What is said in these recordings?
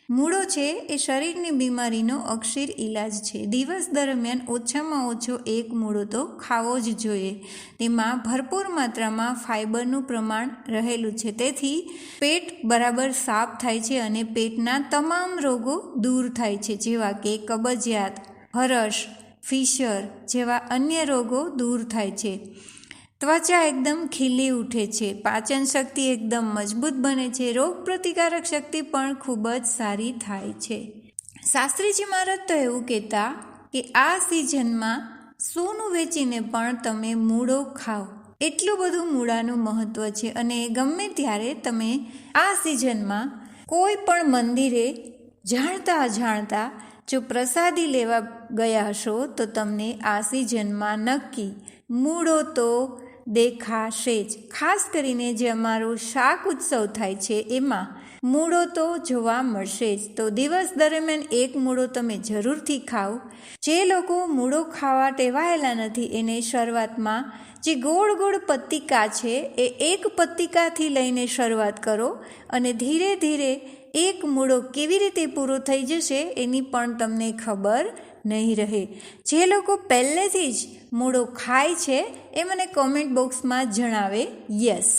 મૂળો છે એ શરીરની બીમારીનો અક્ષીર ઈલાજ છે. દિવસ દરમિયાન ઓછામાં ઓછો એક મૂળો તો ખાવો જ જોઈએ. તેમાં ભરપૂર માત્રામાં ફાઇબરનું પ્રમાણ રહેલું છે. તેથી પેટ બરાબર સાફ થાય છે અને પેટના તમામ રોગો દૂર થાય છે, જેવા કે કબજિયાત, હરસ, ફિશર જેવા અન્ય રોગો દૂર થાય છે. ત્વચા એકદમ ખીલી ઉઠે છે. પાચન શક્તિ એકદમ મજબૂત બને છે. રોગ પ્રતિકારક શક્તિ પણ ખૂબ જ સારી થાય છે. શાસ્ત્રીજી મહારાજ તો એવું કહેતા કે આ સિઝનમાં સોનું વેચીને પણ તમે મૂળો ખાઓ. એટલું બધું મૂળાનું મહત્ત્વ છે. અને ગમે ત્યારે તમે આ સિઝનમાં કોઈ પણ મંદિરે જાણતા અજાણતા જો પ્રસાદી લેવા ગયા હશો તો તમને આ સિઝનમાં નક્કી મૂળો તો દેખાશે જ. ખાસ કરીને જે અમારો શાક ઉત્સવ થાય છે એમાં મૂળો તો જોવા મળશે જ. તો દિવસ દરમિયાન એક મૂળો તમે જરૂરથી ખાઓ. જે લોકો મૂળો ખાવા ટેવાયેલા નથી એને શરૂઆતમાં જે ગોળ ગોળ પત્તિકા છે એ એક પત્તિકાથી લઈને શરૂઆત કરો અને ધીરે ધીરે એક મૂળો કેવી રીતે પૂરો થઈ જશે એની પણ તમને ખબર નહીં રહે. જે લોકો પહેલેથી જ મૂળો ખાય છે એ મને કોમેન્ટ બોક્સમાં જણાવે યસ.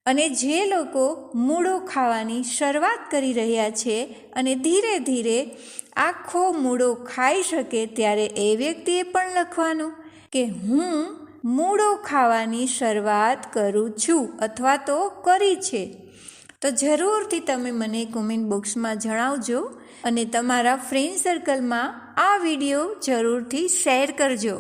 અને જે લોકો મૂળો ખાવાની શરૂઆત કરી રહ્યા છે અને ધીરે ધીરે આખો મૂળો ખાઈ શકે ત્યારે એ વ્યક્તિએ પણ લખવાનું કે હું મૂળો ખાવાની શરૂઆત કરું છું અથવા તો કરી છે. તો જરૂરથી તમે મને કોમેન્ટ બોક્સમાં જણાવજો અને તમારા ફ્રેન્ડ સર્કલમાં આ વિડીયો જરૂરથી શેર કરજો.